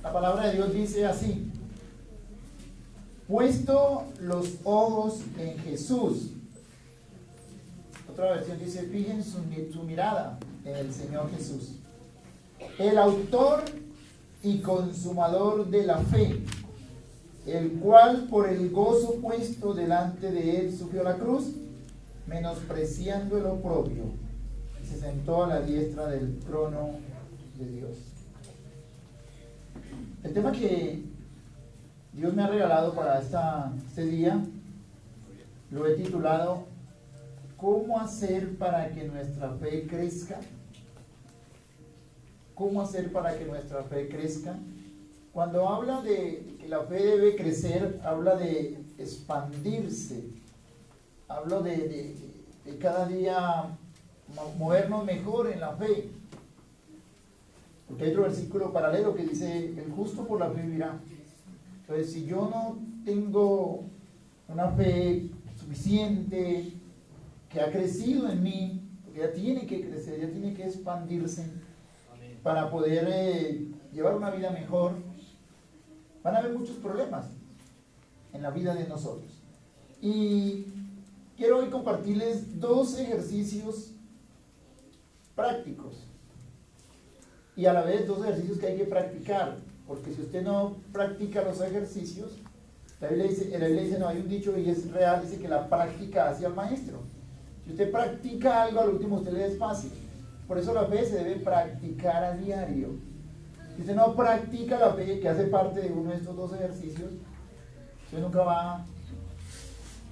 La palabra de Dios dice así: puesto los ojos en Jesús. Otra versión dice: fijen su mirada en el Señor Jesús, el autor y consumador de la fe, el cual por el gozo puesto delante de él sufrió la cruz, menospreciando el oprobio, y se sentó a la diestra del trono de Dios. El tema que Dios me ha regalado para este día lo he titulado: ¿cómo hacer para que nuestra fe crezca? ¿Cómo hacer para que nuestra fe crezca? Cuando habla de que la fe debe crecer, habla de expandirse, habla de cada día movernos mejor en la fe. Porque hay otro versículo paralelo que dice: el justo por la fe vivirá. Entonces, si yo no tengo una fe suficiente, que ha crecido en mí, porque ya tiene que crecer, ya tiene que expandirse para poder llevar una vida mejor, van a haber muchos problemas en la vida de nosotros. Y quiero hoy compartirles 2 ejercicios prácticos y a la vez 2 ejercicios que hay que practicar, porque si usted no practica los ejercicios, la Biblia dice, no, hay un dicho y es real, dice que la práctica hace al maestro. Si usted practica algo, al último usted le es fácil. Por eso la fe se debe practicar a diario. Si usted no practica la fe, que hace parte de uno de estos 2 ejercicios, usted nunca va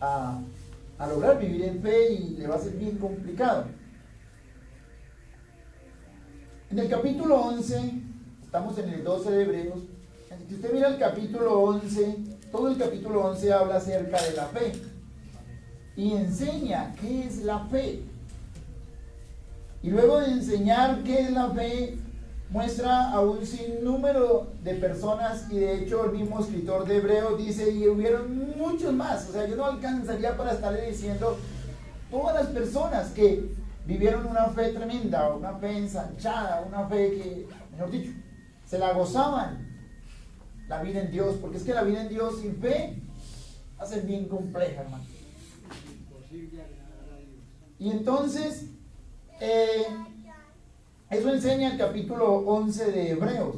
a lograr vivir en fe y le va a ser bien complicado. En el capítulo 11, estamos en el 12 de Hebreos. Si usted mira el capítulo 11, todo el capítulo 11 habla acerca de la fe y enseña qué es la fe. Y luego de enseñar qué es la fe, muestra a un sinnúmero de personas, y de hecho el mismo escritor de Hebreos dice, y hubieron muchos más. O sea, yo no alcanzaría para estarle diciendo todas las personas que vivieron una fe tremenda, una fe ensanchada, una fe que, mejor dicho, se la gozaban la vida en Dios, porque es que la vida en Dios sin fe va a ser bien compleja, hermano. Y entonces eso enseña el capítulo 11 de Hebreos,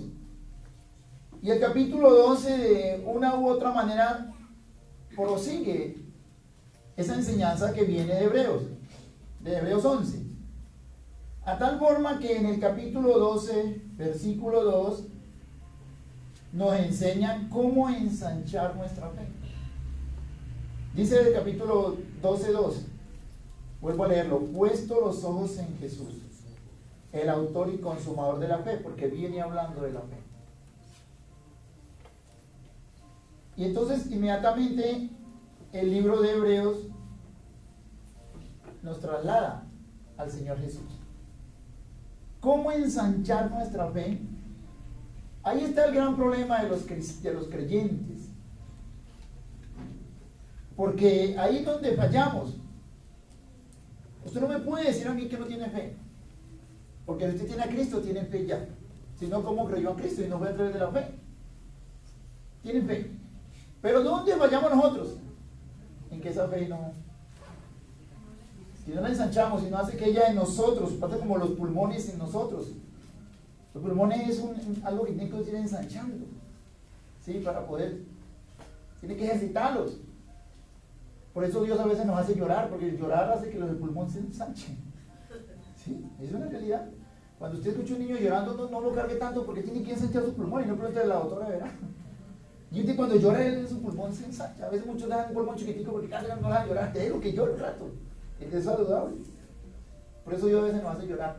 y el capítulo 12 de una u otra manera prosigue esa enseñanza que viene de Hebreos 11, a tal forma que en el capítulo 12 versículo 2 nos enseña cómo ensanchar nuestra fe. Dice el capítulo 12:2, vuelvo a leerlo: puesto los ojos en Jesús, el autor y consumador de la fe, porque viene hablando de la fe. Y entonces inmediatamente el libro de Hebreos nos traslada al Señor Jesús. ¿Cómo ensanchar nuestra fe? Ahí está el gran problema de los creyentes, porque ahí es donde fallamos. Usted no me puede decir a mí que no tiene fe, porque si usted tiene a Cristo, tiene fe ya. Si no, ¿cómo creyó a Cristo y no fue a través de la fe? Tienen fe. Pero ¿dónde fallamos nosotros? En que esa fe no, si no la ensanchamos, si no hace que ella en nosotros, pasa como los pulmones en nosotros. Los pulmones es algo que tiene que ir ensanchando, ¿sí? Para poder, tiene que ejercitarlos. Por eso Dios a veces nos hace llorar, porque el llorar hace que los pulmones se ensanchen, ¿sí? Es una realidad. Cuando usted escucha a un niño llorando, no lo cargue tanto, porque tiene que ensanchar sus pulmones, y no pregunte a la doctora, ¿verdad? Y usted cuando llora, su pulmón se ensancha. A veces muchos dejan un pulmón chiquitico porque casi no dejan llorar. Te digo que llora un rato, es saludable. Por eso Dios a veces nos hace llorar,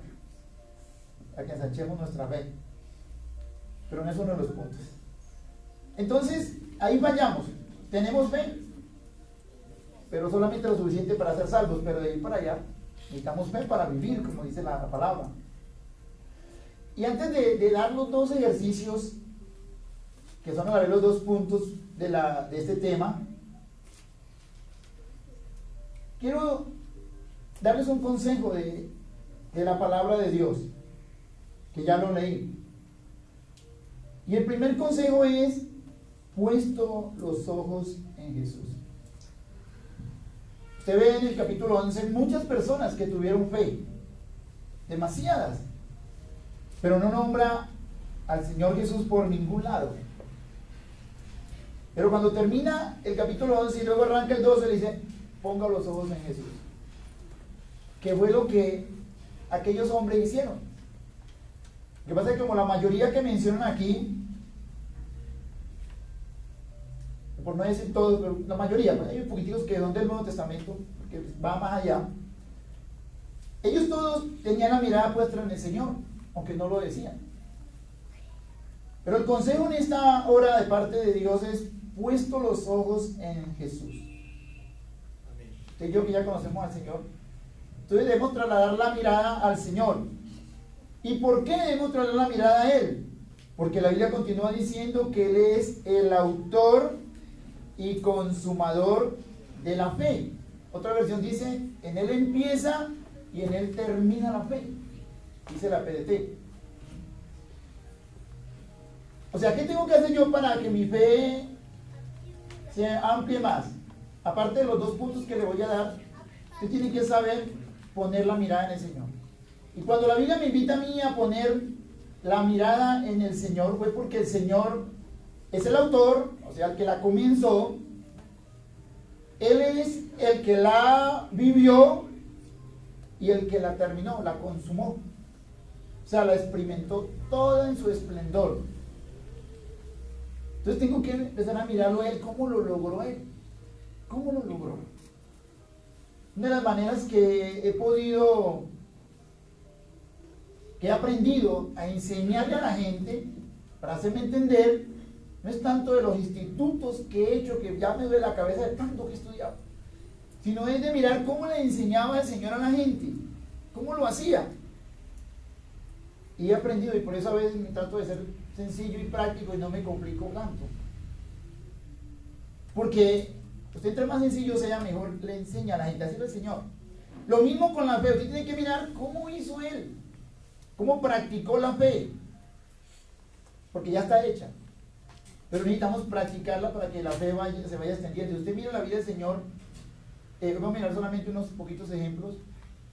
a que ensanchemos nuestra fe. Pero en eso no es los puntos. Entonces, ahí fallamos. Tenemos fe, pero solamente lo suficiente para ser salvos. Pero de ahí para allá, necesitamos fe para vivir, como dice la palabra. Y antes de dar los 2 ejercicios, que son a la vez los 2 puntos de este tema, quiero darles un consejo de la palabra de Dios, que ya lo leí. Y el primer consejo es, puesto los ojos en Jesús. Usted ve en el capítulo 11 muchas personas que tuvieron fe, demasiadas, pero no nombra al Señor Jesús por ningún lado. Pero cuando termina el capítulo 11 y luego arranca el 12, le dice, ponga los ojos en Jesús. Que fue lo que aquellos hombres hicieron. Lo que pasa es que como la mayoría que mencionan aquí, por no decir todos, pero la mayoría, pues hay poquitos que son del Nuevo Testamento, que va más allá, ellos todos tenían la mirada puesta en el Señor, aunque no lo decían. Pero el consejo en esta hora de parte de Dios es, puesto los ojos en Jesús. Usted y yo que ya conocemos al Señor, entonces debemos trasladar la mirada al Señor. ¿Y por qué debemos trasladar la mirada a Él? Porque la Biblia continúa diciendo que Él es el autor y consumador de la fe. Otra versión dice, en Él empieza y en Él termina la fe. Dice la PDT. O sea, ¿qué tengo que hacer yo para que mi fe se amplíe más? Aparte de los 2 puntos que le voy a dar, usted tiene que saber poner la mirada en el Señor. Y cuando la Biblia me invita a mí a poner la mirada en el Señor, fue porque el Señor es el autor, o sea, el que la comenzó. Él es el que la vivió y el que la terminó, la consumó. O sea, la experimentó toda en su esplendor. Entonces tengo que empezar a mirarlo a Él, cómo lo logró Él. ¿Cómo lo logró? Una de las maneras que he aprendido a enseñarle a la gente, para hacerme entender, no es tanto de los institutos que he hecho, que ya me duele la cabeza de tanto que he estudiado, sino es de mirar cómo le enseñaba el Señor a la gente, cómo lo hacía. Y he aprendido, y por eso a veces me trato de ser sencillo y práctico y no me complico tanto. Porque usted entre más sencillo sea, mejor le enseña a la gente, así es el Señor. Lo mismo con la fe, usted tiene que mirar cómo hizo Él, cómo practicó la fe, porque ya está hecha. Pero necesitamos practicarla para que la fe se vaya extendiendo. Si usted mira la vida del Señor, vamos a mirar solamente unos poquitos ejemplos,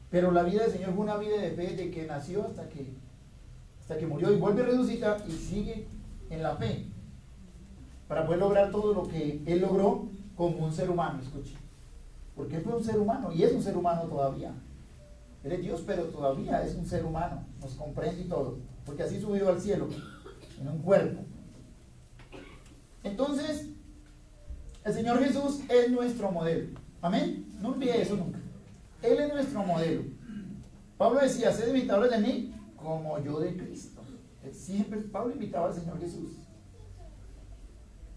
pero la vida del Señor fue una vida de fe de que nació hasta que murió, y vuelve a resucitar y sigue en la fe para poder lograr todo lo que Él logró como un ser humano. Escuche, porque Él fue un ser humano y es un ser humano todavía. Él es Dios, pero todavía es un ser humano, nos comprende y todo, porque así subió al cielo en un cuerpo. Entonces el Señor Jesús es nuestro modelo. Amén, no olvide eso nunca. Él es nuestro modelo. Pablo decía, sed imitadores de mí como yo de Cristo. Siempre Pablo invitaba al Señor Jesús.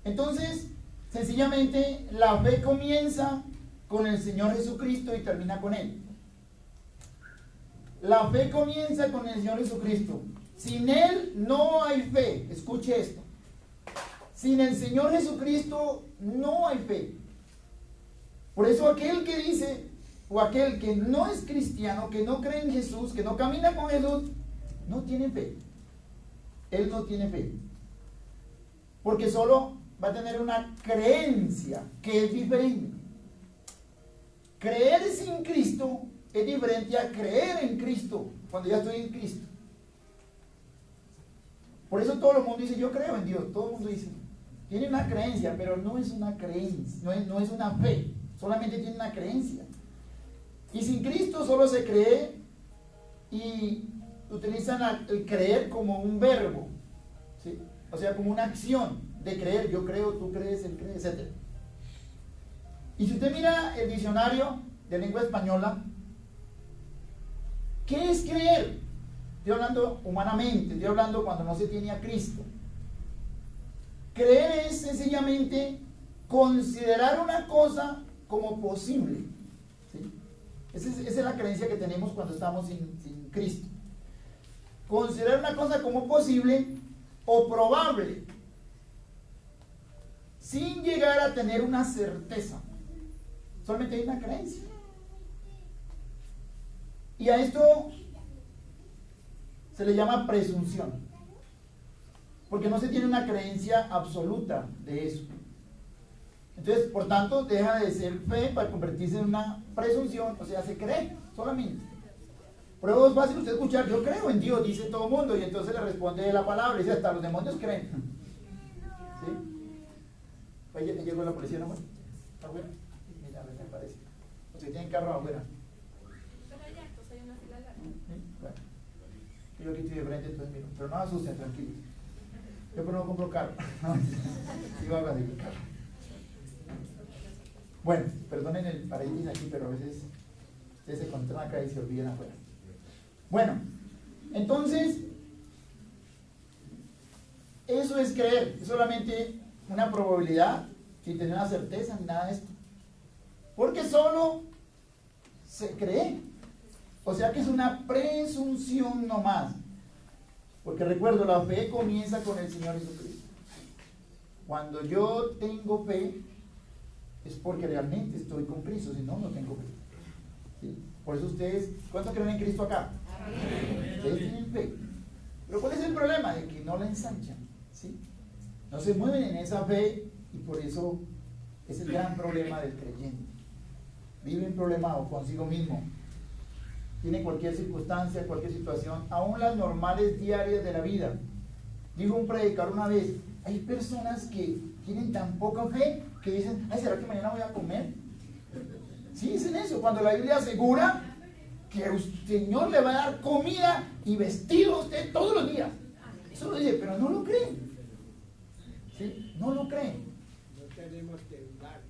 Entonces, sencillamente, la fe comienza con el Señor Jesucristo y termina con Él. La fe comienza con el Señor Jesucristo. Sin Él no hay fe. Escuche esto. Sin el Señor Jesucristo no hay fe. Por eso aquel que dice, o aquel que no es cristiano, que no cree en Jesús, que no camina con Jesús, no tiene fe. Él no tiene fe. Porque solo va a tener una creencia que es diferente. Creer sin Cristo es diferente a creer en Cristo cuando ya estoy en Cristo. Por eso todo el mundo dice, yo creo en Dios. Todo el mundo dice, tiene una creencia, pero no es una creencia, no es una fe. Solamente tiene una creencia. Y sin Cristo solo se cree, y utilizan el creer como un verbo, ¿sí? O sea, como una acción de creer. Yo creo, tú crees, él cree, etc. Y si usted mira el diccionario de lengua española, ¿qué es creer? Estoy hablando humanamente, estoy hablando cuando no se tiene a Cristo. Creer es sencillamente considerar una cosa como posible, ¿sí? Esa es la creencia que tenemos cuando estamos sin Cristo. Considerar una cosa como posible o probable, sin llegar a tener una certeza. Solamente hay una creencia. Y a esto se le llama presunción. porque no se tiene una creencia absoluta de eso. Entonces, por tanto, deja de ser fe para convertirse en una presunción, o sea, se cree solamente. Prueba es fácil usted escuchar, yo creo en Dios, dice todo el mundo, y entonces le responde la palabra, y dice, hasta los demonios creen. ¿Sí? Oye, llegó la policía, ¿no? ¿Afuera? Mira, a ver, me parece. O sea, tienen carro afuera. Pero hay actos, hay una fila larga. ¿Sí? Bueno. Yo aquí estoy de frente, entonces miro. Pero no asusten, tranquilos. Yo pero no compro carro. Iba a conseguir carro. Bueno, perdonen el paréntesis aquí, pero a veces ustedes se encuentran acá y se olvidan afuera. Bueno, entonces, eso es creer, es solamente una probabilidad, sin tener una certeza ni nada de esto. Porque solo se cree. O sea que es una presunción nomás. Porque recuerdo, la fe comienza con el Señor Jesucristo. Cuando yo tengo fe, es porque realmente estoy con Cristo, si no, no tengo fe. ¿Sí? Por eso ustedes, ¿cuántos creen en Cristo acá? Amén. Ustedes tienen fe. Pero ¿cuál es el problema? De que no la ensanchan, ¿sí? No se mueven en esa fe y por eso es el gran problema del creyente. Vive problemado consigo mismo. Tiene cualquier circunstancia, cualquier situación, aún las normales diarias de la vida. Dijo un predicador una vez, hay personas que tienen tan poca fe que dicen, ay, ¿será que mañana voy a comer? Sí, dicen eso, cuando la Biblia asegura que el Señor le va a dar comida y vestido a usted todos los días. Eso lo dice, pero no lo creen. ¿Sí? No lo creen. No tenemos que dudar.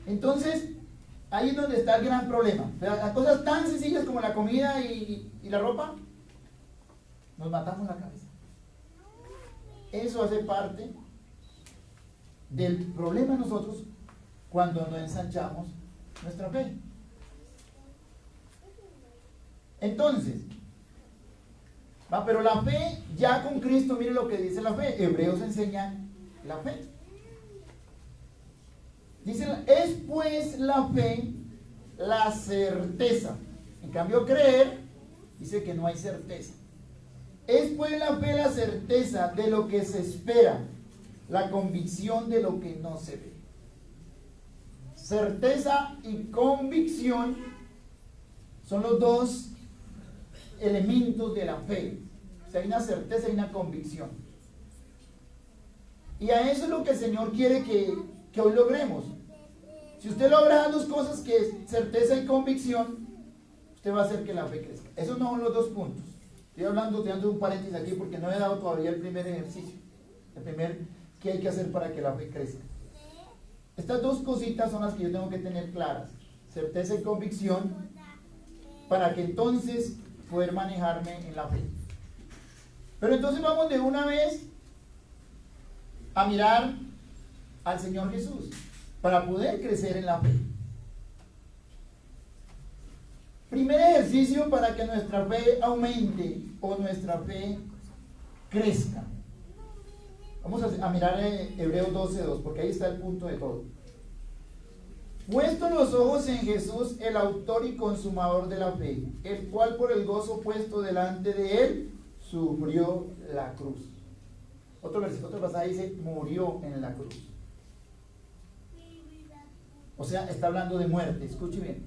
Entonces, ahí es donde está el gran problema. Las cosas tan sencillas como la comida y la ropa, nos matamos la cabeza. Eso hace parte del problema nosotros cuando no ensanchamos nuestra fe. Entonces, pero la fe ya con Cristo, mire lo que dice la fe. Hebreos enseña la fe. Dice, es pues la fe la certeza. En cambio, creer dice que no hay certeza. Es pues la fe la certeza de lo que se espera, la convicción de lo que no se ve. Certeza y convicción son los dos elementos de la fe. O sea, hay una certeza y una convicción. Y a eso es lo que el Señor quiere que hoy logremos. Si usted logra las dos cosas, que es certeza y convicción, usted va a hacer que la fe crezca. Esos no son los dos puntos. Estoy dando un paréntesis aquí porque no he dado todavía el primer ejercicio. El primer que hay que hacer para que la fe crezca. Estas dos cositas son las que yo tengo que tener claras. Certeza y convicción, para que entonces poder manejarme en la fe. Pero entonces vamos de una vez a mirar al Señor Jesús para poder crecer en la fe. Primer ejercicio para que nuestra fe aumente o nuestra fe crezca. Vamos a mirar Hebreos 12:2, porque ahí está el punto de todo. Puesto los ojos en Jesús, el autor y consumador de la fe, el cual por el gozo puesto delante de él, sufrió la cruz. Otro pasaje dice, murió en la cruz. O sea, está hablando de muerte, escuche bien.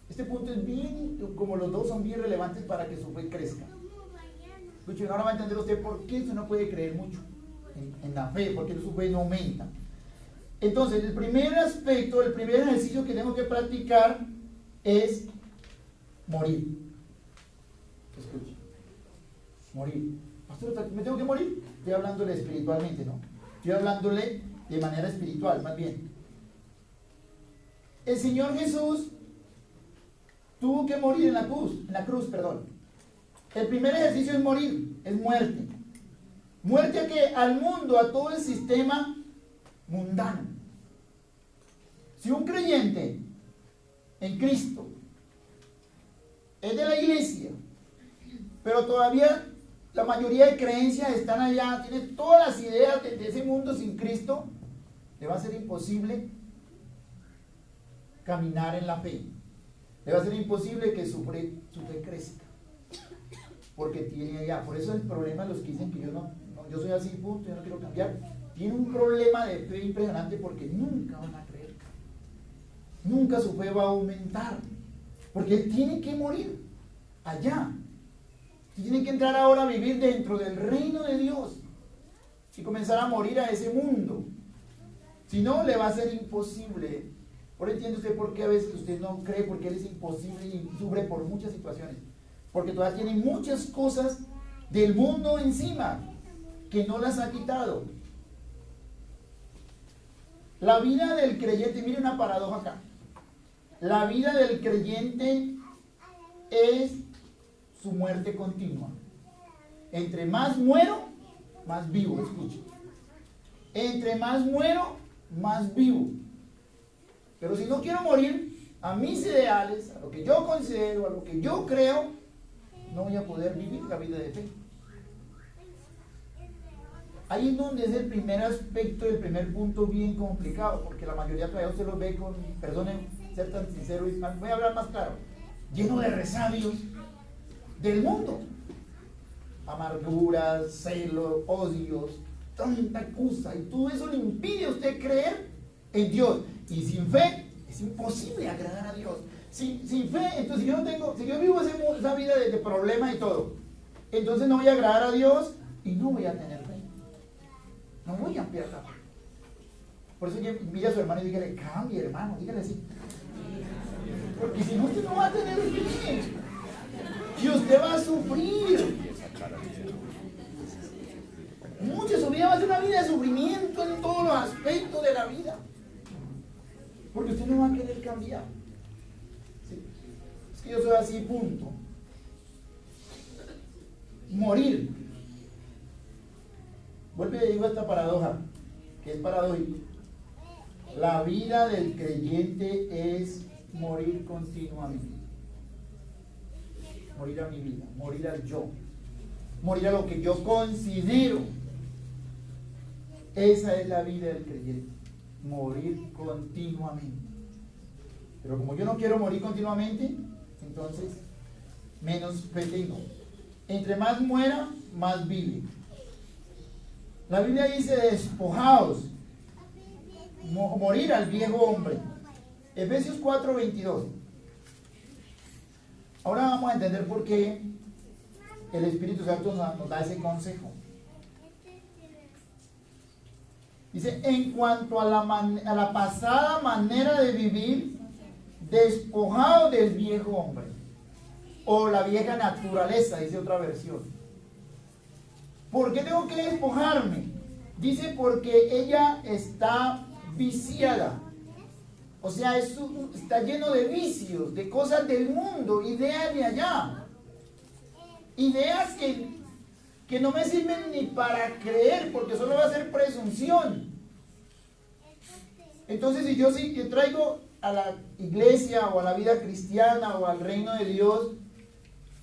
Este punto es bien, como los dos son bien relevantes para que su fe crezca. Escuche, ahora va a entender usted por qué usted no puede creer mucho en la fe, porque su fe no aumenta. Entonces, el primer aspecto, el primer ejercicio que tengo que practicar es morir. Escuche, morir. Pastor, ¿me tengo que morir? Estoy hablándole espiritualmente, ¿no? Estoy hablándole de manera espiritual, más bien. El Señor Jesús tuvo que morir en la cruz. El primer ejercicio es morir, es muerte. Muerte al mundo, a todo el sistema mundano. Si un creyente en Cristo es de la iglesia, pero todavía la mayoría de creencias están allá, tiene todas las ideas de ese mundo sin Cristo, le va a ser imposible caminar en la fe. Le va a ser imposible que su fe crezca. porque tiene allá. Por eso el problema de los que dicen que yo soy así, punto, yo no quiero cambiar, tiene un problema de fe impresionante porque nunca van a creer. Nunca su fe va a aumentar. Porque él tiene que morir allá. Tiene que entrar ahora a vivir dentro del reino de Dios y comenzar a morir a ese mundo. Si no, le va a ser imposible. Por entiende usted por qué a veces usted no cree, porque él es imposible y sufre por muchas situaciones. Porque todavía tiene muchas cosas del mundo encima que no las ha quitado. La vida del creyente, mire una paradoja acá. La vida del creyente es su muerte continua. Entre más muero, más vivo, escuche. Entre más muero, más vivo. Pero si no quiero morir a mis ideales, a lo que yo considero, a lo que yo creo, no voy a poder vivir la vida de fe. Ahí es donde es el primer aspecto, el primer punto bien complicado, porque la mayoría todavía usted lo ve con, perdonen ser tan sincero, y voy a hablar más claro, lleno de resabios del mundo. Amarguras, celos, odios, tanta cosa, y todo eso le impide a usted creer en Dios. Y sin fe es imposible agradar a Dios. Sin fe, entonces si yo vivo esa vida de problemas y todo, entonces no voy a agradar a Dios y no voy a tener fe. No voy a ampliar la fe. Por eso mira a su hermano y dígale, cambie hermano, dígale así. Porque si no, usted no va a tener fe. Y usted va a sufrir. Mucho, su vida va a ser una vida de sufrimiento en todos los aspectos de la vida. Porque usted no va a querer cambiar. ¿Sí? Es que yo soy así, punto. Morir. Vuelve y digo esta paradoja, que es paradójico. La vida del creyente es morir continuamente. Morir a mi vida, morir al yo, morir a lo que yo considero. Esa es la vida del creyente, morir continuamente. Pero como yo no quiero morir continuamente, entonces menos fe tengo. Entre más muera, más vive. La Biblia dice despojaos, morir al viejo hombre. Efesios 4:22. Ahora vamos a entender por qué el Espíritu Santo nos da ese consejo. Dice, en cuanto a la pasada manera de vivir, despojado del viejo hombre, o la vieja naturaleza, dice otra versión. ¿Por qué tengo que despojarme? Dice, porque ella está viciada. O sea, está lleno de vicios, de cosas del mundo, ideas de allá. Ideas que no me sirven ni para creer, porque solo va a ser presunción. Entonces, si yo traigo a la iglesia o a la vida cristiana o al reino de Dios,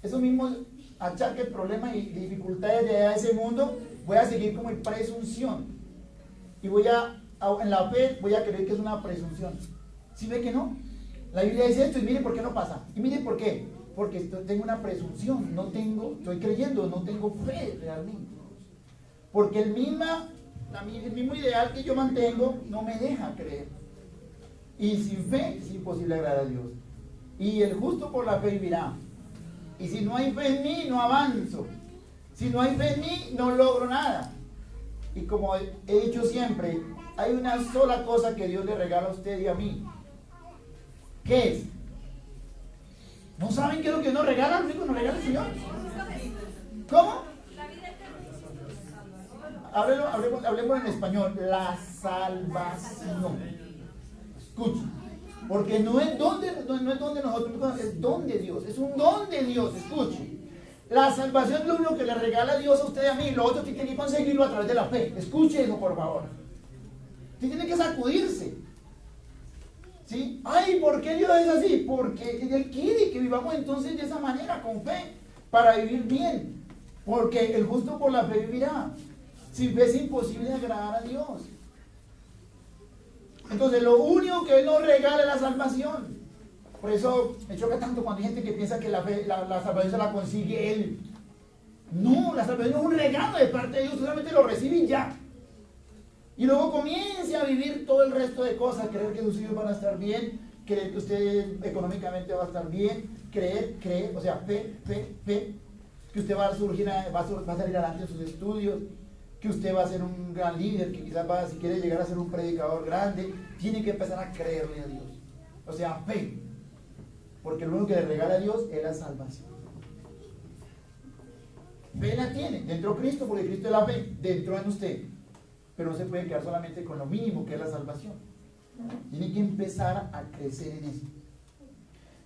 esos mismos achaques, problemas y dificultades de ese mundo, voy a seguir como en presunción. Y en la fe voy a creer que es una presunción. ¿Sí ve que no? La Biblia dice esto y mire por qué no pasa. Y mire por qué. Porque tengo una presunción, estoy creyendo, no tengo fe realmente. Porque el mismo ideal que yo mantengo no me deja creer. Y sin fe es imposible agradar a Dios. Y el justo por la fe vivirá. Y si no hay fe en mí, no avanzo. Si no hay fe en mí, no logro nada. Y como he dicho siempre, hay una sola cosa que Dios le regala a usted y a mí. ¿Qué es? ¿No saben qué es lo que nos regala? Lo único que nos regala el Señor. ¿Cómo? Hablemos en español. La salvación. Escuchen. Porque no es donde nosotros, es don de Dios. Es un don de Dios. Escuchen. La salvación es lo único que le regala a Dios a usted y a mí. Lo otro tiene que conseguirlo a través de la fe. Escuche eso, por favor. Usted tiene que sacudirse. ¿Sí? Ay, ¿por qué Dios es así? Porque Él quiere que vivamos entonces de esa manera, con fe, para vivir bien. Porque el justo por la fe vivirá. Sin fe es imposible agradar a Dios. Entonces, lo único que Él nos regala es la salvación. Por eso me choca tanto cuando hay gente que piensa que la salvación se la consigue Él. No, la salvación es un regalo de parte de Dios, usted solamente lo recibe y ya. Y luego comience a vivir todo el resto de cosas, creer que sus hijos van a estar bien, creer que usted económicamente va a estar bien, creer, o sea, fe, que usted va a surgir, va a salir adelante en sus estudios, que usted va a ser un gran líder, que quizás va, si quiere llegar a ser un predicador grande, tiene que empezar a creerle a Dios. O sea, fe, porque lo único que le regala a Dios es la salvación. Fe la tiene dentro de Cristo, porque Cristo es la fe dentro de usted, pero no se puede quedar solamente con lo mínimo que es la salvación. Tiene que empezar a crecer en eso.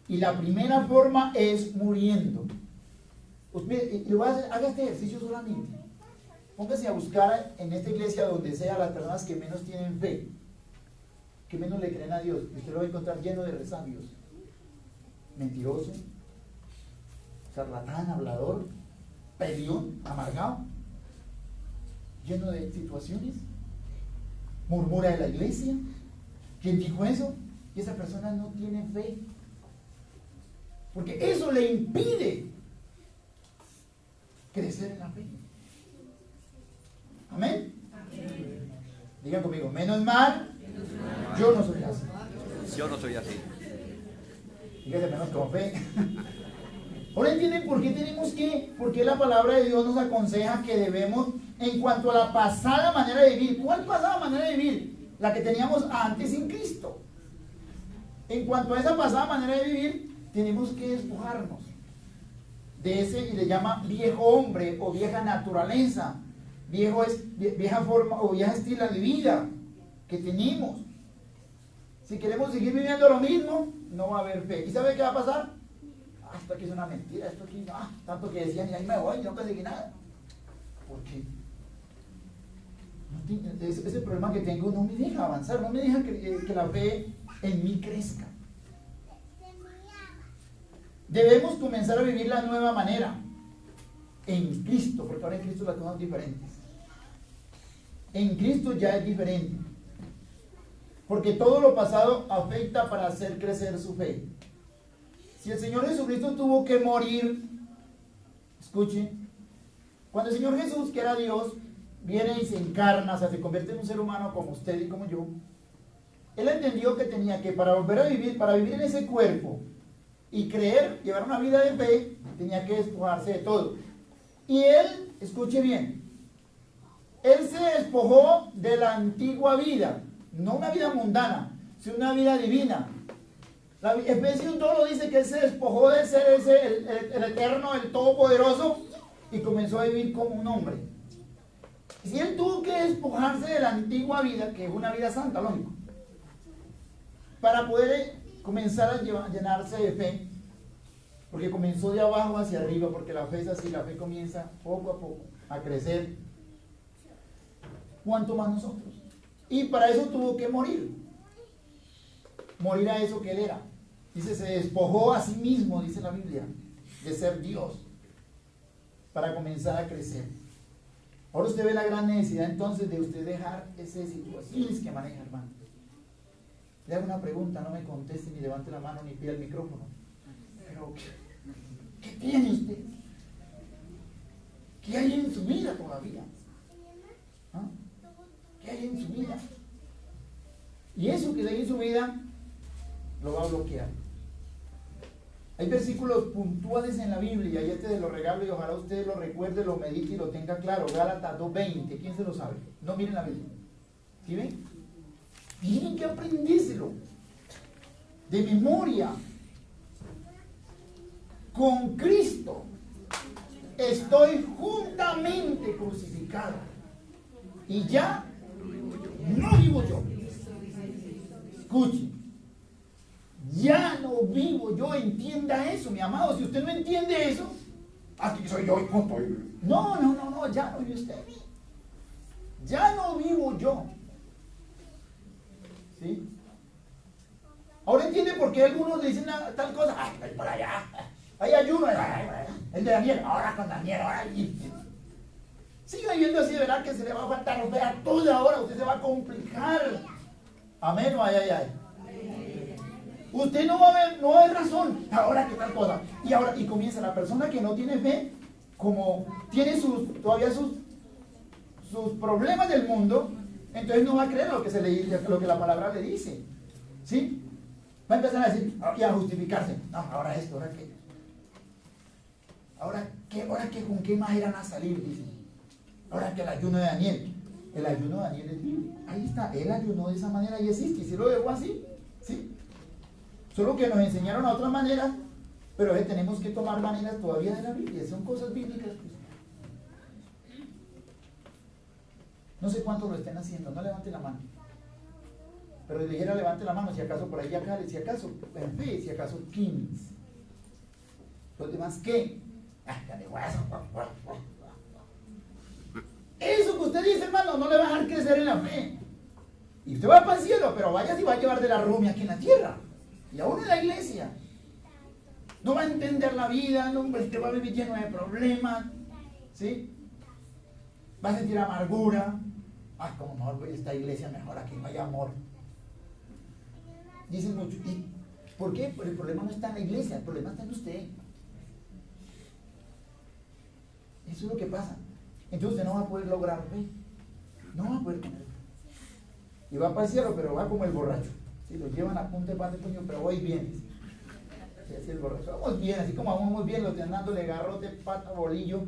Y la primera forma es muriendo. Usted, haga este ejercicio solamente. Póngase a buscar en esta iglesia, donde sea, las personas que menos tienen fe, que menos le creen a Dios. Y usted lo va a encontrar lleno de resabios. Mentiroso, charlatán, hablador, peleón, amargado, lleno de situaciones. Murmura de la iglesia. ¿Quién dijo eso? Y esa persona no tiene fe, porque eso le impide crecer en la fe. ¿Amén? Digan conmigo, menos mal, yo no soy así. Yo no soy así. Dígase menos con fe. Ahora entienden por qué tenemos que, porque la palabra de Dios nos aconseja que debemos, en cuanto a la pasada manera de vivir. ¿Cuál pasada manera de vivir? La que teníamos antes sin Cristo. En cuanto a esa pasada manera de vivir, tenemos que despojarnos de ese, y le llama viejo hombre o vieja naturaleza, vieja forma o vieja estilo de vida que tenemos. Si queremos seguir viviendo lo mismo, no va a haber fe. ¿Y sabe qué va a pasar? Esto aquí es una mentira, esto aquí, tanto que decían y ahí me voy, yo no conseguí nada. ¿Por qué? Ese problema que tengo no me deja avanzar, no me deja que la fe en mí crezca. Debemos comenzar a vivir la nueva manera en Cristo, porque ahora en Cristo las cosas son diferentes. En Cristo ya es diferente, porque todo lo pasado afecta para hacer crecer su fe. Si el Señor Jesucristo tuvo que morir, escuchen, cuando el Señor Jesús, que era Dios, viene y se encarna, o sea, se convierte en un ser humano como usted y como yo, Él entendió que tenía que, para volver a vivir, para vivir en ese cuerpo y creer, llevar una vida de fe, tenía que despojarse de todo. Y Él, escuche bien, Él se despojó de la antigua vida, no una vida mundana, sino una vida divina. Efesios 2 lo dice, que Él se despojó de ser el eterno, el todopoderoso, y comenzó a vivir como un hombre. Si Él tuvo que despojarse de la antigua vida, que es una vida santa, lógico, para poder comenzar a llenarse de fe, porque comenzó de abajo hacia arriba, porque la fe es así, la fe comienza poco a poco a crecer. ¿Cuánto más nosotros? Y para eso tuvo que morir a eso que Él era. Dice, se despojó a sí mismo, dice la Biblia, de ser Dios, para comenzar a crecer. Ahora usted ve la gran necesidad entonces de usted dejar esas situaciones que maneja, hermano. Le hago una pregunta, no me conteste, ni levante la mano, ni pida el micrófono. Pero, ¿qué tiene usted? ¿Qué hay en su vida todavía? ¿Ah? ¿Qué hay en su vida? Y eso que hay en su vida lo va a bloquear. Hay versículos puntuales en la Biblia, y este se lo regalo y ojalá usted lo recuerde, lo medite y lo tenga claro. Gálatas 2:20, ¿quién se lo sabe? No miren la Biblia. ¿Sí ven? Tienen que aprendérselo de memoria. Con Cristo estoy juntamente crucificado, y ya no vivo yo. Escuchen, ya no vivo yo, entienda eso, mi amado. Si usted no entiende eso, aquí soy yo y punto. No, ya no vive usted. Ya no vivo yo. ¿Sí? Ahora entiende por qué algunos le dicen tal cosa. Ay, por allá, hay ayuno, el de Daniel, ahora con Daniel, ahora. Siga viviendo así, de verdad que se le va a faltar fe a toda hora, usted se va a complicar. Amén o ay. Usted no va a ver razón. Ahora qué tal cosa. Y comienza la persona que no tiene fe, como tiene todavía sus problemas del mundo, entonces no va a creer lo que la palabra le dice. ¿Sí? Va a empezar a decir y a justificarse. No, ahora esto, ahora qué. Ahora qué, con qué más irán a salir, dice. Ahora que el ayuno de Daniel. El ayuno de Daniel es bíblico. Ahí está, él ayunó de esa manera y existe. Y si lo dejó así, ¿sí? Solo que nos enseñaron a otra manera, pero tenemos que tomar maneras todavía de la Biblia. Son cosas bíblicas. No sé cuántos lo estén haciendo, no levanten la mano. Pero le dijera levante la mano, si acaso por ahí acá, si acaso en fe, si acaso 15. Los demás, ¿qué? Eso que usted dice, hermano, no le va a dejar crecer en la fe. Y usted va para el cielo, pero vaya si va a llevar de la rumia aquí en la tierra. Y aún en la iglesia. No va a entender la vida, no, usted va a vivir lleno de problemas. ¿Sí? Va a sentir amargura. Ay, como mejor voy a esta iglesia, mejor aquí no hay amor. Dicen mucho. ¿Y por qué? Porque el problema no está en la iglesia, el problema está en usted. Eso es lo que pasa. Entonces usted no va a poder lograr fe. No va a poder tener fe. Y va para el cielo, pero va como el borracho. ¿Sí? Lo llevan a punta de pan de puño, pero hoy bien. ¿Sí? Así el borracho. Vamos bien, así como vamos bien, los dándole garrote, pata, bolillo.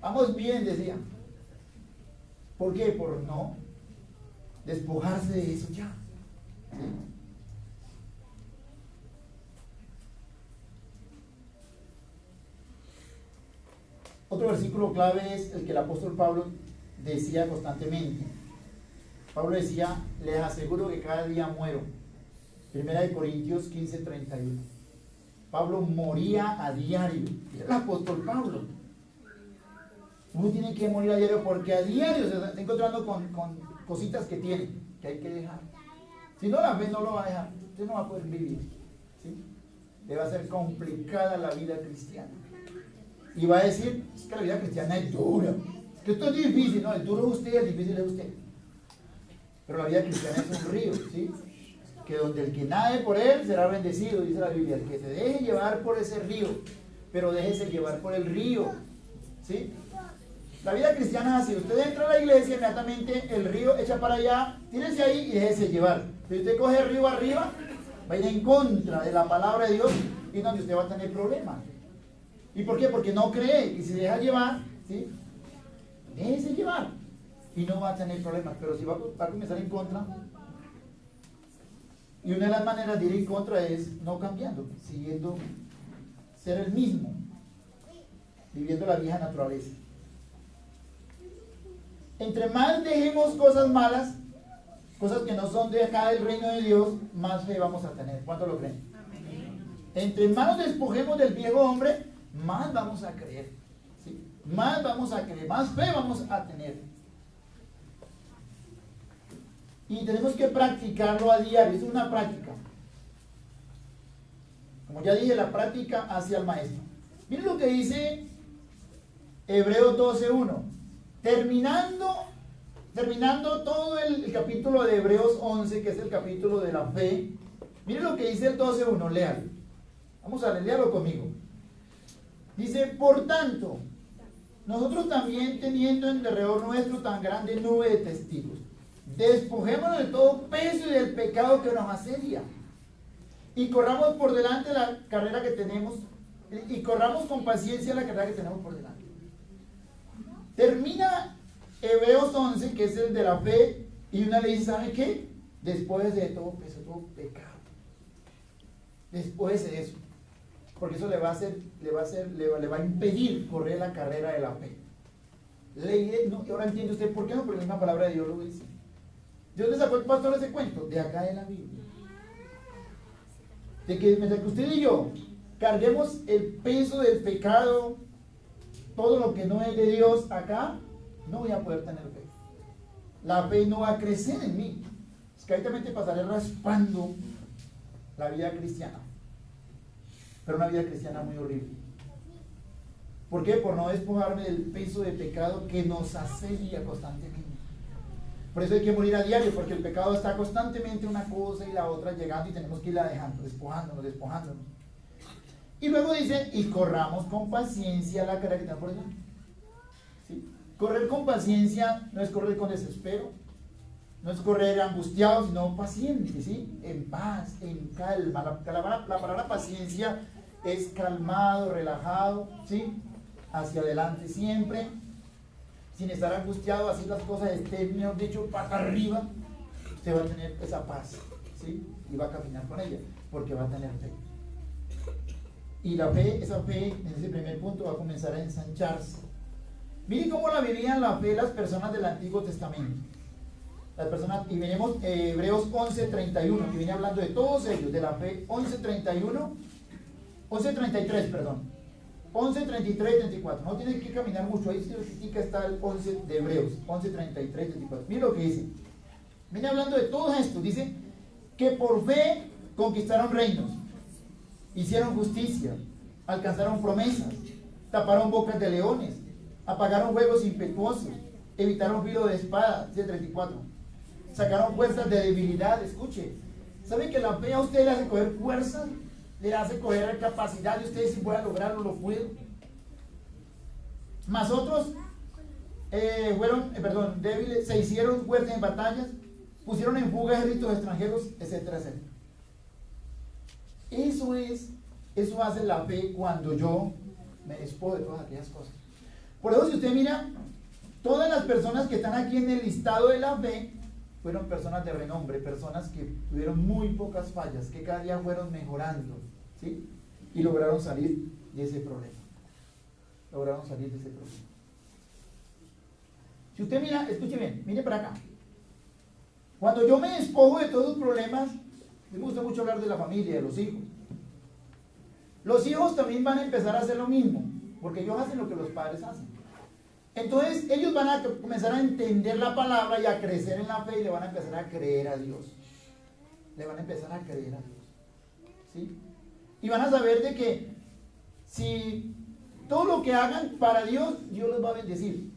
Vamos bien, decía. ¿Por qué? Por no despojarse de eso ya. ¿Sí? Otro versículo clave es el que el apóstol Pablo decía constantemente. Pablo decía, les aseguro que cada día muero. 1 Corintios 15:31. Pablo moría a diario. Era el apóstol Pablo. Uno tiene que morir a diario porque a diario se está encontrando con cositas que tiene, que hay que dejar. Si no, la fe no lo va a dejar. Usted no va a poder vivir. ¿Sí? Le va a ser complicada la vida cristiana. Y va a decir, es que la vida cristiana es dura. Es que esto es difícil. No, el duro es usted, el difícil es usted. Pero la vida cristiana es un río, ¿sí? Que donde el que nade por él será bendecido, dice la Biblia. El que se deje llevar por ese río, pero déjese llevar por el río, ¿sí? La vida cristiana es así. Usted entra a la iglesia, inmediatamente el río echa para allá, tírese ahí y déjese llevar. Si usted coge el río arriba, va a ir en contra de la palabra de Dios y donde usted va a tener problemas. ¿Y por qué? Porque no cree y se deja llevar, ¿sí? Déjese llevar y no va a tener problemas. Pero si va a comenzar en contra, y una de las maneras de ir en contra es no cambiando, siguiendo ser el mismo, viviendo la vieja naturaleza. Entre más dejemos cosas malas, cosas que no son de acá del reino de Dios, más fe vamos a tener. ¿Cuánto lo creen? Entre más nos despojemos del viejo hombre, más vamos a creer, ¿sí? Más vamos a creer, más fe vamos a tener. Y tenemos que practicarlo a diario, es una práctica. Como ya dije, la práctica hacia el maestro. Miren lo que dice Hebreos 12:1. Terminando todo el capítulo de Hebreos 11, que es el capítulo de la fe. Miren lo que dice el 12:1, léalo. Vamos a leerlo conmigo. Dice, por tanto, nosotros también teniendo en derredor nuestro tan grande nube de testigos, despojémonos de todo peso y del pecado que nos asedia, y corramos por delante la carrera que tenemos, y corramos con paciencia la carrera que tenemos por delante. Termina Hebreos 11, que es el de la fe, y una le dice, ¿sabe qué? Después de todo peso, todo pecado. Después de eso. Porque eso le va a impedir correr la carrera de la fe. Ahora entiende usted por qué no, porque la misma palabra de Dios lo dice. Dios le sacó el pastor ese cuento de acá de la Biblia. De que mientras que usted y yo carguemos el peso del pecado, todo lo que no es de Dios acá, no voy a poder tener fe. La fe no va a crecer en mí. Es que ahorita pasaré raspando la vida cristiana. Pero una vida cristiana muy horrible. ¿Por qué? Por no despojarme del peso de pecado que nos asedia constantemente. Por eso hay que morir a diario, porque el pecado está constantemente una cosa y la otra llegando y tenemos que irla dejando, despojándonos. Y luego dice, y corramos con paciencia la carrera que tenemos por delante. Correr con paciencia no es correr con desespero, no es correr angustiado, sino paciente, ¿sí? En paz, en calma. La palabra paciencia es calmado, relajado, ¿sí? Hacia adelante siempre, sin estar angustiado, así las cosas estén, mejor dicho, pata arriba, usted va a tener esa paz, ¿sí? Y va a caminar con ella, porque va a tener fe. Y la fe, esa fe, en ese primer punto, va a comenzar a ensancharse. Miren cómo la vivían la fe las personas del Antiguo Testamento. Las personas, y venimos Hebreos 11:31, que viene hablando de todos ellos, de la fe. 11:33, perdón. 11:33, 34. No tiene que caminar mucho, ahí está el 11 de Hebreos, 11:33, 34. Miren lo que dice. Viene hablando de todo esto, dice que por fe conquistaron reinos, hicieron justicia, alcanzaron promesas, taparon bocas de leones, apagaron fuegos impetuosos, evitaron filo de espada, 34. Sacaron fuerzas de debilidad, escuche. ¿Sabe que la fe a usted le hace coger fuerza? Le hace coger capacidad de usted, si voy a lograrlo, lo puedo. Más otros fueron débiles, se hicieron fuertes en batallas, pusieron en fuga ejércitos extranjeros, etcétera, etcétera. Eso hace la fe cuando yo me despojo de todas aquellas cosas. Por eso, si usted mira, todas las personas que están aquí en el listado de la fe fueron personas de renombre, personas que tuvieron muy pocas fallas, que cada día fueron mejorando, ¿sí? Y lograron salir de ese problema. Si usted mira, escuche bien, mire para acá. Cuando yo me despojo de todos los problemas, me gusta mucho hablar de la familia, de los hijos. Los hijos también van a empezar a hacer lo mismo, porque ellos hacen lo que los padres hacen. Entonces ellos van a comenzar a entender la palabra y a crecer en la fe y le van a empezar a creer a Dios. ¿Sí? Y van a saber de que si todo lo que hagan para Dios, Dios los va a bendecir.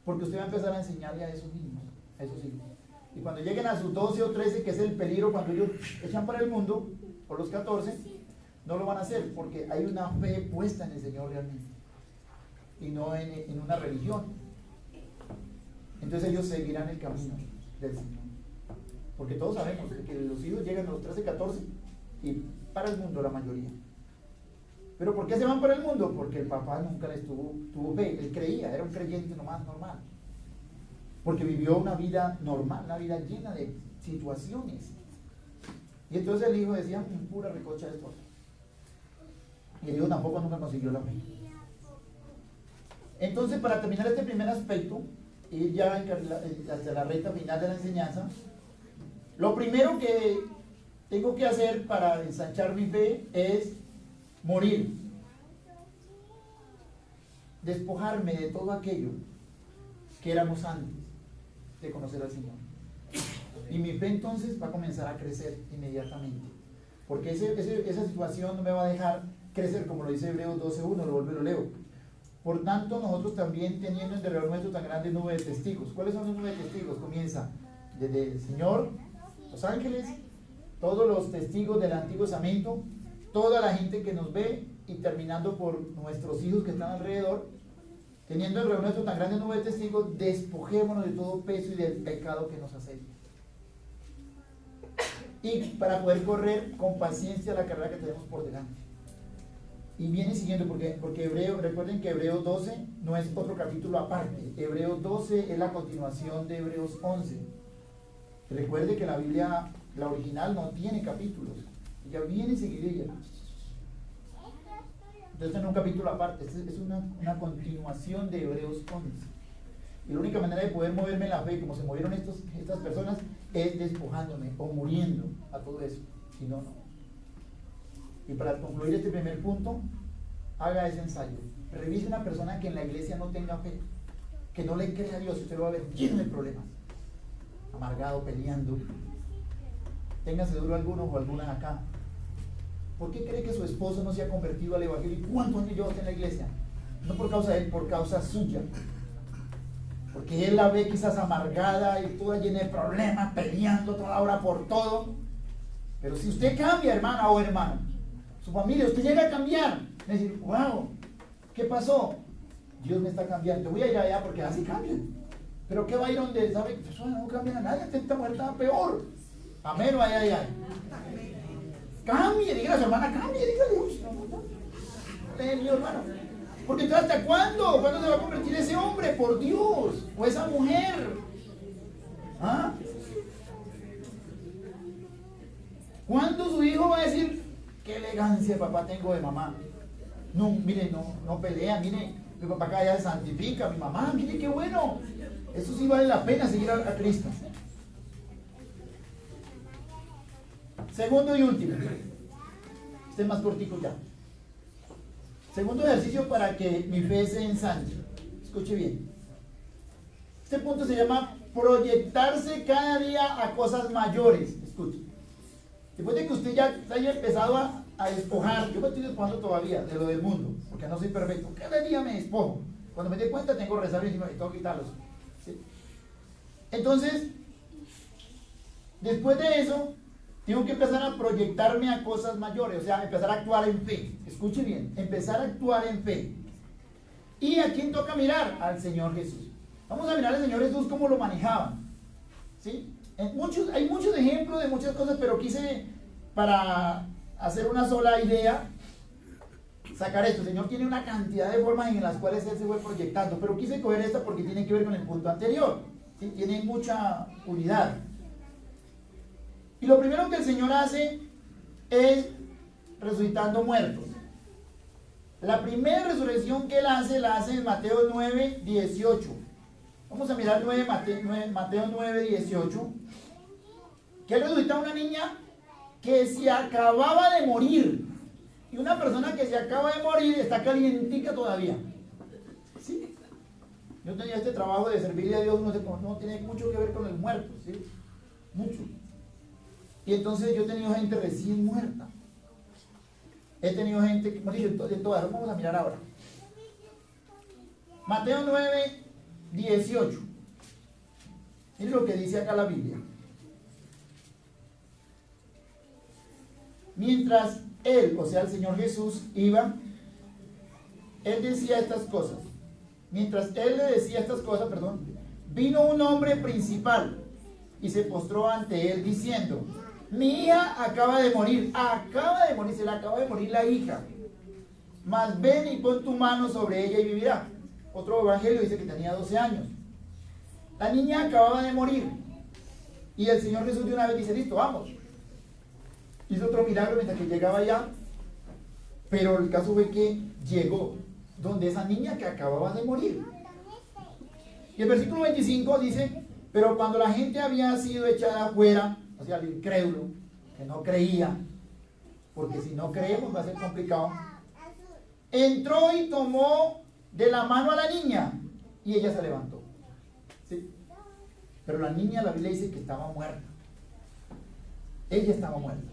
Porque usted va a empezar a enseñarle a esos mismos, a esos hijos. Y cuando lleguen a sus 12 o 13, que es el peligro cuando ellos echan para el mundo, o los 14, no lo van a hacer porque hay una fe puesta en el Señor realmente. Y no en una religión. Entonces ellos seguirán el camino del Señor. Porque todos sabemos que los hijos llegan a los 13, 14 y para el mundo la mayoría. ¿Pero por qué se van para el mundo? Porque el papá nunca les tuvo fe. Él creía, era un creyente nomás normal. Porque vivió una vida normal, una vida llena de situaciones. Y entonces el hijo decía, pura recocha esto. Y el hijo tampoco nunca consiguió la fe. Entonces, para terminar este primer aspecto, y ya hacia la recta final de la enseñanza, lo primero que tengo que hacer para ensanchar mi fe es morir, despojarme de todo aquello que éramos antes de conocer al Señor. Y mi fe entonces va a comenzar a crecer inmediatamente, porque esa situación no me va a dejar crecer, como lo dice Hebreos 12:1, lo vuelvo y lo leo. Por tanto, nosotros también, teniendo en derredor nuestro tan grande nube de testigos. ¿Cuáles son las nubes de testigos? Comienza desde el Señor, los ángeles, todos los testigos del Antiguo Testamento, toda la gente que nos ve, y terminando por nuestros hijos que están alrededor. Teniendo en derredor nuestro tan grande nube de testigos, despojémonos de todo peso y del pecado que nos asedia. Y para poder correr con paciencia la carrera que tenemos por delante. Y viene siguiendo, porque recuerden que Hebreos 12 no es otro capítulo aparte. Hebreos 12 es la continuación de Hebreos 11. Recuerde que la Biblia, la original, no tiene capítulos. Ya viene seguidilla. Entonces no es un capítulo aparte, es una continuación de Hebreos 11. Y la única manera de poder moverme en la fe, como se movieron estas personas, es despojándome o muriendo a todo eso. Si no, no. Y para concluir este primer punto, haga ese ensayo. Revise una persona que en la iglesia no tenga fe, que no le crea a Dios, usted lo va a ver lleno de problemas, amargado, peleando. Téngase duro algunos o algunas acá. ¿Por qué cree que su esposo no se ha convertido al evangelio? ¿Y cuántos años lleva usted en la iglesia? No por causa de él, por causa suya. Porque él la ve quizás amargada y toda llena de problemas, peleando toda hora por todo. Pero si usted cambia, hermana o hermano, su familia, usted llega a cambiar. Es decir, wow, ¿qué pasó? Dios me está cambiando. Yo voy a ir allá porque así cambian. Pero ¿qué va a ir donde sabe que eso no cambia a nadie? Esta mujer está peor. Amén o ay. Cambie, dígale a su hermana, cambie, dígale. Uy, no, mi hermano. Porque entonces, ¿hasta cuándo? ¿Cuándo se va a convertir ese hombre? Por Dios. O esa mujer. ¿Ah? ¿Cuándo su hijo va a decir, qué elegancia papá tengo de mamá? No, mire, no pelea, mire, mi papá acá ya se santifica, mi mamá, mire qué bueno. Eso sí vale la pena seguir a Cristo. Segundo y último. Este es más cortico ya. Segundo ejercicio para que mi fe se ensanche. Escuche bien. Este punto se llama proyectarse cada día a cosas mayores. Escuche. Después de que usted ya haya empezado a despojar, yo me estoy despojando todavía de lo del mundo, porque no soy perfecto. Cada día me despojo. Cuando me dé cuenta tengo resabios y tengo que quitarlos. ¿Sí? Entonces, después de eso, tengo que empezar a proyectarme a cosas mayores, o sea, empezar a actuar en fe. Escuche bien, empezar a actuar en fe. ¿Y a quién toca mirar? Al Señor Jesús. Vamos a mirar al Señor Jesús cómo lo manejaba. ¿Sí? Hay muchos ejemplos de muchas cosas, pero quise, para hacer una sola idea, sacar esto. El Señor tiene una cantidad de formas en las cuales Él se fue proyectando, pero quise coger esta porque tiene que ver con el punto anterior. ¿Sí? Tiene mucha unidad. Y lo primero que el Señor hace es resucitando muertos. La primera resurrección que Él hace, la hace en Mateo 9, 18. Vamos a mirar Mateo 9, 18. Que Él resucita a una niña que se acababa de morir. Y una persona que se acaba de morir está calientica todavía. ¿Sí? Yo tenía este trabajo de servirle a Dios, no tiene mucho que ver con el muerto, ¿sí? Mucho. Y entonces yo he tenido gente recién muerta. He tenido gente, de todas, vamos a mirar ahora. Mateo 9, 18. Miren lo que dice acá la Biblia. Mientras Él, o sea el Señor Jesús, iba, Él decía estas cosas. Mientras Él le decía estas cosas, vino un hombre principal y se postró ante Él diciendo: mi hija acaba de morir, se le acaba de morir la hija. Mas ven y pon tu mano sobre ella y vivirá. Otro evangelio dice que tenía 12 años. La niña acababa de morir. Y el Señor Jesús de una vez dice: listo, vamos. Hizo otro milagro mientras que llegaba allá. Pero el caso fue que llegó donde esa niña que acababa de morir. Y el versículo 25 dice: pero cuando la gente había sido echada afuera, o sea, el incrédulo, que no creía, porque si no creemos va a ser complicado, entró y tomó de la mano a la niña y ella se levantó. ¿Sí? Pero la niña, la Biblia dice que estaba muerta. Ella estaba muerta.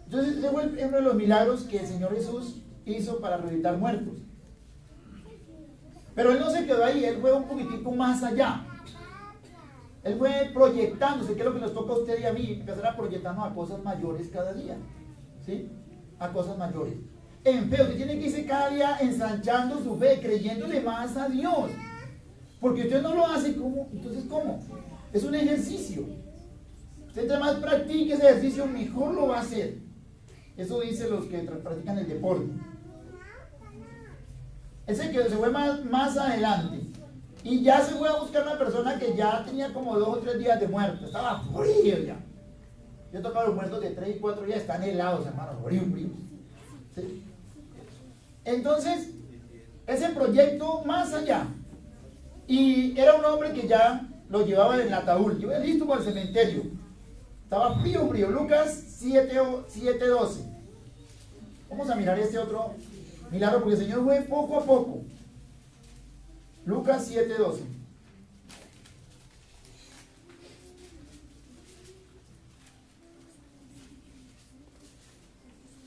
Entonces ese fue uno de los milagros que el Señor Jesús hizo para resucitar muertos. Pero Él no se quedó ahí, Él fue un poquitico más allá. Él fue proyectándose, que es lo que nos toca a usted y a mí, empezar a proyectarnos a cosas mayores cada día. ¿Sí? A cosas mayores. En fe, usted tiene que irse cada día ensanchando su fe, creyéndole más a Dios. Porque usted no lo hace, ¿cómo? Entonces, ¿cómo? Es un ejercicio. Usted entre más practique ese ejercicio, mejor lo va a hacer. Eso dicen los que practican el deporte. Ese que se fue más adelante. Y ya se fue a buscar una persona que ya tenía como 2 o 3 días de muerto. Estaba frío ya. Yo he tocado los muertos de 3 y 4 días. Están helados, hermano. Frío. ¿Sí? Entonces, ese proyecto más allá. Y era un hombre que ya lo llevaba en el ataúd. Yo era listo para el cementerio. Estaba frío. Lucas 7:12. Vamos a mirar este otro milagro porque el Señor fue poco a poco. Lucas 7:12.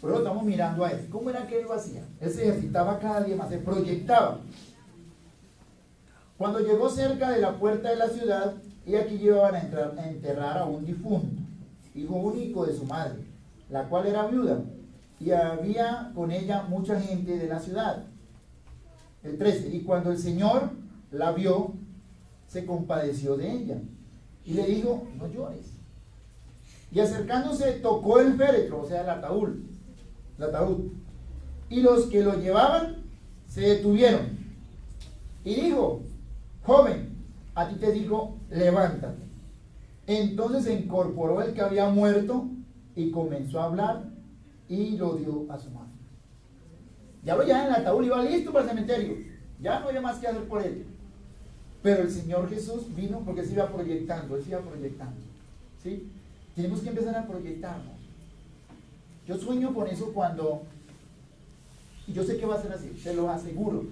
Por eso estamos mirando a él. ¿Cómo era que él lo hacía? Él se ejercitaba cada día más, se proyectaba. Cuando llegó cerca de la puerta de la ciudad, y aquí llevaban a enterrar a un difunto, hijo único de su madre, la cual era viuda, y había con ella mucha gente de la ciudad. El 13. Y cuando el Señor la vio, se compadeció de ella y le dijo, no llores. Y acercándose tocó el féretro, o sea, el ataúd. Y los que lo llevaban se detuvieron. Y dijo, joven, a ti te digo, levántate. Entonces se incorporó el que había muerto y comenzó a hablar y lo dio a su madre. Ya lo llevaban en el ataúd, iba listo para el cementerio. Ya no había más que hacer por él. Pero el Señor Jesús vino porque él se iba proyectando, ¿sí? Tenemos que empezar a proyectarnos. Yo sueño con eso y yo sé que va a ser así, se lo aseguro.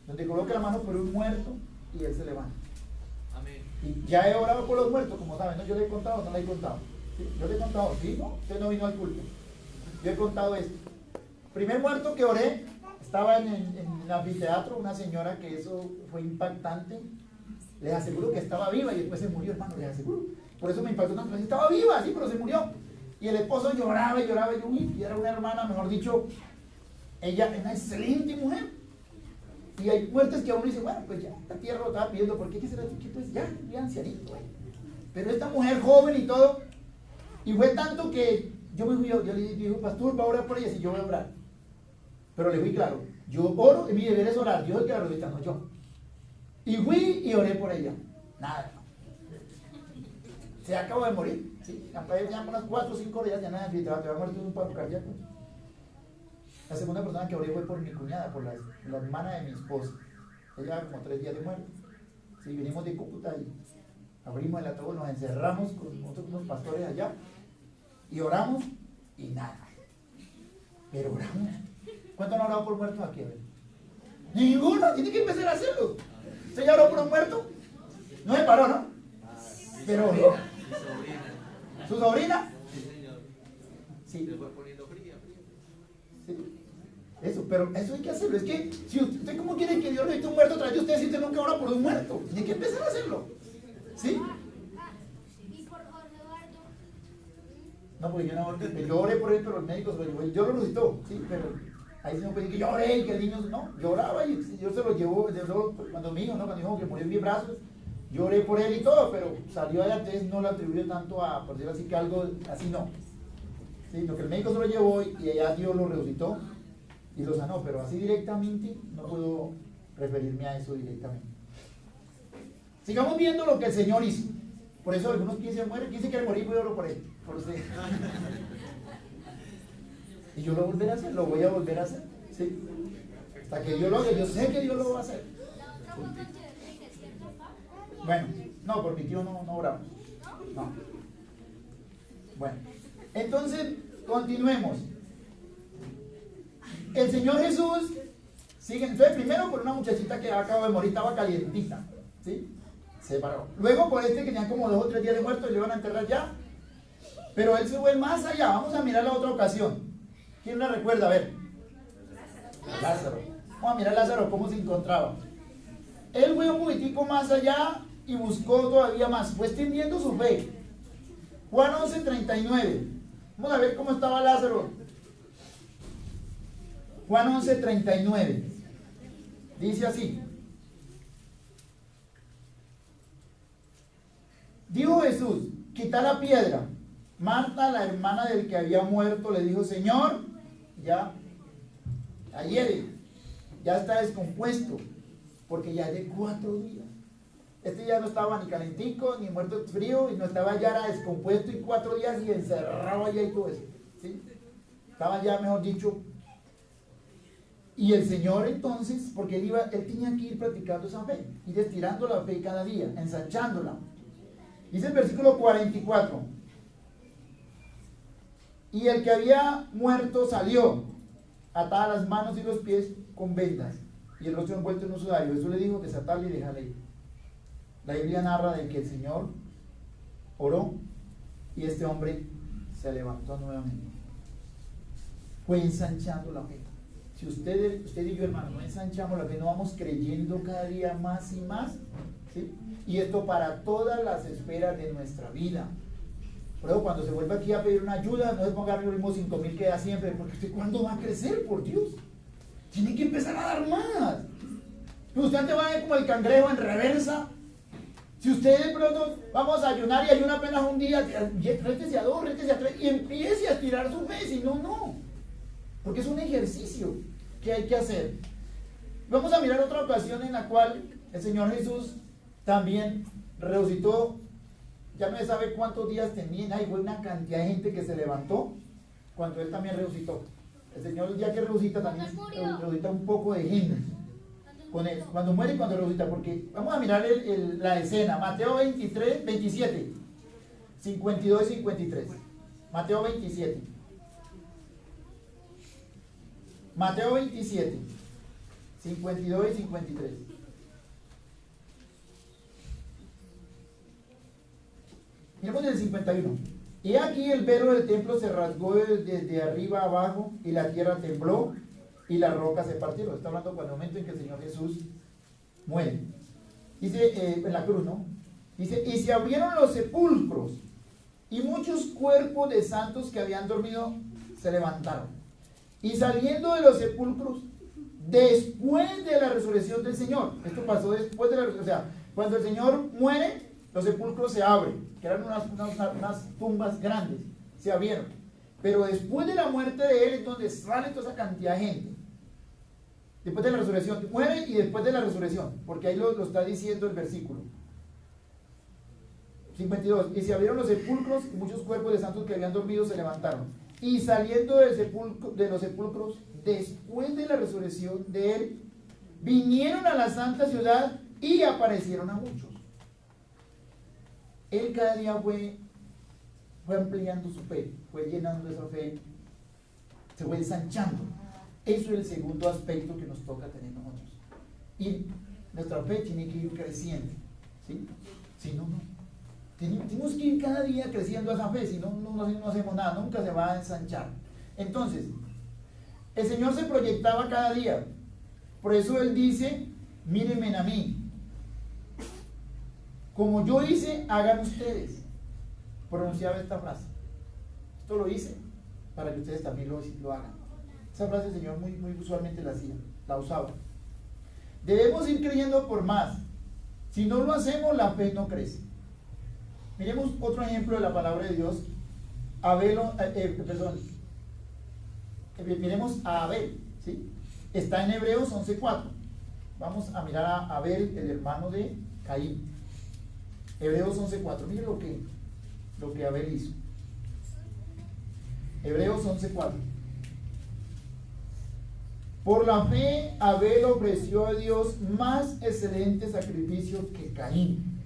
Donde coloque la mano por un muerto y él se levanta. Amén. Y ya he orado por los muertos, como saben, ¿no? Yo le he contado, no le he contado. ¿Sí? Yo le he contado, ¿sí? ¿No? Usted no vino al culto. Yo he contado esto. Primer muerto que oré, estaba en el anfiteatro, una señora que eso fue impactante. Les aseguro que estaba viva y después se murió, hermano, les aseguro. Por eso me impactó tanto. Estaba viva, sí, pero se murió. Y el esposo lloraba y lloraba. Y era una hermana, mejor dicho, ella es una excelente mujer. Y hay muertes que uno dice, bueno, pues ya, esta tierra lo estaba pidiendo, ¿por qué? ¿Qué será? Pues ya ancianito, güey. Pero esta mujer joven y todo, y fue tanto que yo le dije, pastor, va a orar por ella, si yo voy a orar. Pero le fui claro, yo oro y mi deber es orar, Dios es el que la rodilla, no yo. Y fui y oré por ella. Nada. Se acabó de morir, ¿sí? Ya unas 4 o 5 horas ya nada, te va a morir de un paro cardíaco. La segunda persona que oré fue por mi cuñada, por la hermana de mi esposa. Ella lleva como 3 días de muerte. Sí, venimos de Cúcuta y abrimos el ataúd, nos encerramos con nosotros unos pastores allá y oramos y nada. Pero oramos. ¿Cuántos han orado por muertos aquí? A ver. Ninguno, tiene que empezar a hacerlo. ¿Usted ya oró por un muerto? No me paró, ¿no? Pero oró. ¿Su sobrina? Sí. Se fue poniendo fría. Sí. Eso, pero eso hay que hacerlo. Es que, si usted cómo quiere que Dios le dé un muerto atrás de usted si usted nunca ora por un muerto, tiene que empezar a hacerlo. ¿Sí? ¿Y por Jorge Eduardo? No, porque yo oré por él, pero el médico se lo llevó. Yo lo resucitó, sí, pero ahí se me puede decir que yo oré y que el niño, no, yo oraba y yo se lo llevó, cuando mi hijo, ¿no? Cuando dijo que murió en mis brazos, yo oré por él y todo, pero salió allá, entonces no lo atribuyó tanto a, por decirlo así, que algo así no. Sí, lo que el médico se lo llevó y allá Dios lo resucitó y lo sanó, pero así directamente no puedo referirme a eso directamente. Sigamos viendo lo que el Señor hizo. Por eso algunos piensan, ¿quién se quiere morir? Yo oro por él. Por usted. Y yo lo volveré a hacer, lo voy a volver a hacer. ¿Sí? Hasta que Dios lo haga, yo sé que Dios lo va a hacer. La otra fue con Enrique, ¿cierto, papá? Bueno, no, por mi tío no oramos. No. Bueno, entonces, continuemos. El Señor Jesús sigue, entonces primero por una muchachita que acaba de morir, estaba calientita, ¿sí? Se paró. Luego por este que tenía como 2 o 3 días de muerto, le iban a enterrar ya. Pero él se fue más allá. Vamos a mirar la otra ocasión. ¿Quién la recuerda? A ver. Lázaro. Vamos a mirar a Lázaro cómo se encontraba. Él fue un poquitico más allá y buscó todavía más. Fue extendiendo su fe. Juan 11:39. Vamos a ver cómo estaba Lázaro. Juan 11:39. Dice así. Dijo Jesús, quita la piedra. Marta, la hermana del que había muerto, le dijo, Señor, ya hiede, ya está descompuesto, porque ya de 4 días. Este ya no estaba ni calentico, ni muerto frío, y no estaba ya era descompuesto y 4 días y encerrado allá y todo eso. ¿Sí? Estaba ya, mejor dicho. Y el Señor entonces, porque él tenía que ir practicando esa fe, ir estirando la fe cada día, ensanchándola. Dice el versículo 44. Y el que había muerto salió, atada las manos y los pies con vendas, y el rostro envuelto en un sudario. Eso le dijo, desatarle y dejarle ir. La Biblia narra de que el Señor oró y este hombre se levantó nuevamente. Fue ensanchando la fe. Si usted y yo, hermano, no ensanchamos la fe, no vamos creyendo cada día más y más, ¿sí? Y esto para todas las esferas de nuestra vida. Por eso cuando se vuelva aquí a pedir una ayuda, no se ponga lo mismo 5,000 que da siempre, porque usted ¿cuándo va a crecer? Por Dios. Tiene que empezar a dar más. Pero usted antes va a ver como el cangrejo en reversa. Si usted de pronto vamos a ayunar y ayuna apenas un día, rétese a 2, rétese a 3 y empiece a tirar su fe. Si no, no. Porque es un ejercicio que hay que hacer. Vamos a mirar otra ocasión en la cual el Señor Jesús también resucitó. Ya no se sabe cuántos días tenía. Hay una cantidad de gente que se levantó cuando Él también resucitó. El Señor, el día que resucita, también resucita un poco de gente con Él, cuando muere y cuando resucita. Porque vamos a mirar la escena. Mateo 23, 27, 52 y 53. Mateo 27. Mateo 27, 52 y 53. Miremos el 51. Y aquí el velo del templo se rasgó desde arriba abajo y la tierra tembló y las rocas se partieron. Está hablando con el momento en que el Señor Jesús muere. Dice en la cruz, ¿no? Dice, y se abrieron los sepulcros y muchos cuerpos de santos que habían dormido se levantaron. Y saliendo de los sepulcros, después de la resurrección del Señor, esto pasó después de la resurrección, o sea, cuando el Señor muere, los sepulcros se abren, que eran unas tumbas grandes, se abrieron. Pero después de la muerte de Él es donde sale toda esa cantidad de gente. Después de la resurrección, muere y después de la resurrección, porque ahí lo está diciendo el versículo 52. Y se abrieron los sepulcros y muchos cuerpos de santos que habían dormido se levantaron. Y saliendo de los sepulcros, después de la resurrección de Él, vinieron a la santa ciudad y aparecieron a muchos. Él cada día fue ampliando su fe, fue llenando esa fe, se fue ensanchando. Eso es el segundo aspecto que nos toca tener nosotros. Y nuestra fe tiene que ir creciendo, ¿sí? Si no, no. Tenemos que ir cada día creciendo esa fe, si no, no hacemos nada, nunca se va a ensanchar. Entonces, el Señor se proyectaba cada día. Por eso Él dice, mírenme a mí. Como yo hice, hagan ustedes. Pronunciaba esta frase. Esto lo hice para que ustedes también lo hagan. Esa frase el Señor muy usualmente la usaba. Debemos ir creyendo por más. Si no lo hacemos, la fe no crece. Miremos otro ejemplo de la palabra de Dios. Miremos a Abel, ¿sí? Está en Hebreos 11:4. Vamos a mirar a Abel, el hermano de Caín. Hebreos 11:4. Miren lo que Abel hizo. Hebreos 11:4. Por la fe, Abel ofreció a Dios más excelente sacrificio que Caín.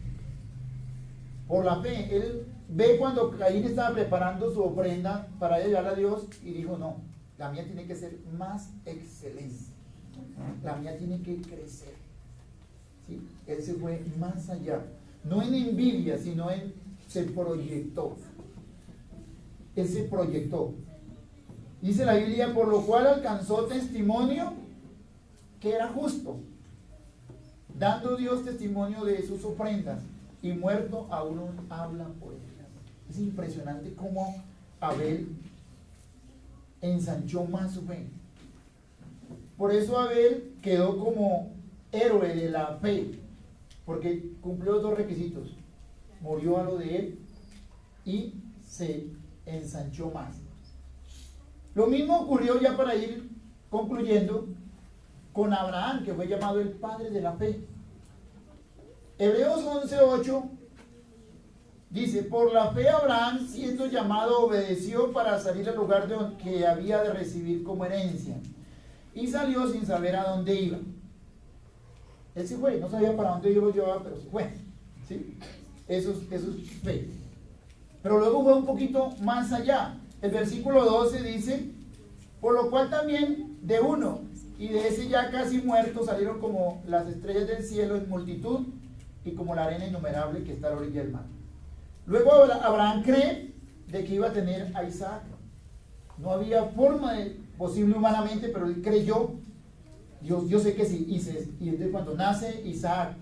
Por la fe, él ve cuando Caín estaba preparando su ofrenda para llegar a Dios y dijo, no, la mía tiene que ser más excelente. La mía tiene que crecer. ¿Sí? Él se fue más allá. No en envidia, sino se proyectó. Él se proyectó. Dice la Biblia, por lo cual alcanzó testimonio que era justo, dando Dios testimonio de sus ofrendas, y muerto aún habla por ellas. Es impresionante cómo Abel ensanchó más su fe. Por eso Abel quedó como héroe de la fe, porque cumplió dos requisitos: murió a lo de él y se ensanchó más. Lo mismo ocurrió, ya para ir concluyendo, con Abraham, que fue llamado el padre de la fe. Hebreos 11:8 dice, por la fe Abraham, siendo llamado, obedeció para salir al lugar que había de recibir como herencia, y salió sin saber a dónde iba. Él se fue, no sabía para dónde Dios lo llevaba, pero se fue, ¿sí? Eso es fe. Pero luego fue un poquito más allá. El versículo 12 dice, por lo cual también de uno, y de ese ya casi muerto, salieron como las estrellas del cielo en multitud, y como la arena innumerable que está a la orilla del mar. Luego Abraham cree de que iba a tener a Isaac. No había forma posible humanamente, pero él creyó. Yo sé que sí, y es de cuando nace Isaac.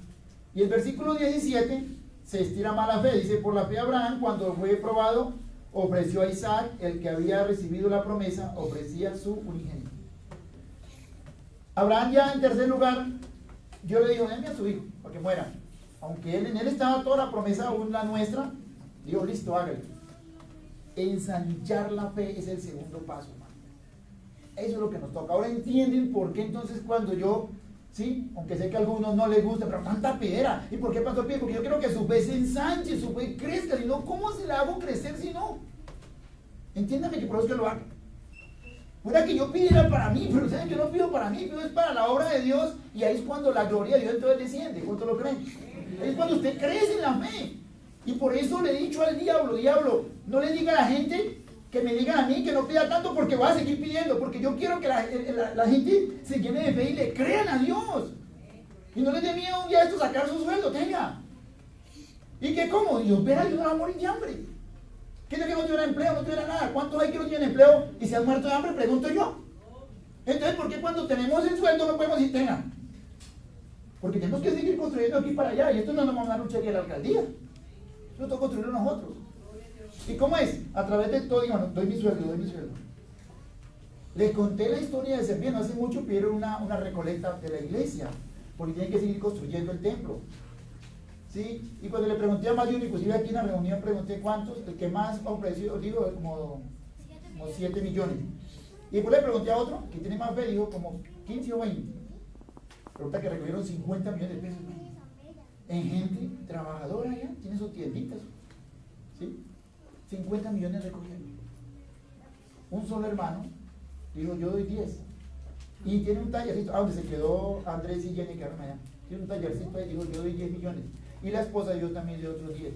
Y el versículo 17 se estira más la fe. Dice, por la fe Abraham, cuando fue probado, ofreció a Isaac, el que había recibido la promesa, ofrecía su unigénito. Abraham ya en tercer lugar, Dios le dijo, denme a su hijo para que muera. Aunque en él estaba toda la promesa, aún la nuestra, Dios, listo, hágale. Ensanchar la fe es el segundo paso, hermano. Eso es lo que nos toca. Ahora entienden por qué entonces cuando yo, sí, aunque sé que a algunos no les gusta, pero tanta piedra. ¿Y por qué, pastor Pío? Porque yo quiero que su fe se ensanche, su fe crezca. Si no, ¿cómo se la hago crecer si no? Entiéndame que por eso es que lo hago. Fuera que yo pidiera para mí, pero saben que no pido para mí, pido es para la obra de Dios. Y ahí es cuando la gloria de Dios entonces desciende. ¿Cuánto lo creen? Ahí es cuando usted crece en la fe. Y por eso le he dicho al diablo, no le diga a la gente que me digan a mí que no pida tanto porque voy a seguir pidiendo, porque yo quiero que la gente se llene de fe y le crean a Dios. Y no les dé miedo un día esto sacar su sueldo, tenga. ¿Y qué cómo? Dios verá, yo no voy a morir de hambre. ¿Qué es lo que no tuviera empleo, no tuviera nada? ¿Cuántos hay que no tienen empleo y se han muerto de hambre? Pregunto yo. Entonces, ¿por qué cuando tenemos el sueldo no podemos decir tenga? Porque tenemos que seguir construyendo aquí para allá y esto no nos va a dar un cheque a la alcaldía. Esto tengo que construirlo nosotros. ¿Y cómo es? A través de todo, digo, doy mi sueldo. Les conté la historia de Servino. Hace mucho pidieron una recolecta de la iglesia, porque tienen que seguir construyendo el templo. ¿Sí? Y cuando le pregunté a más de uno, inclusive aquí en la reunión pregunté cuántos, el que más ofreció, digo, como 7 millones. Y después le pregunté a otro, que tiene más fe, dijo como 15 o 20. Pregunta que recogieron 50 millones de pesos. En gente trabajadora ya, tiene sus tienditas. ¿Sí? 50 millones recogieron. Un solo hermano dijo, yo doy 10. Y tiene un tallercito, donde se quedó Andrés y Jenny, que allá. Tiene un tallercito ahí, dijo, yo doy 10 millones. Y la esposa dio también de otros 10.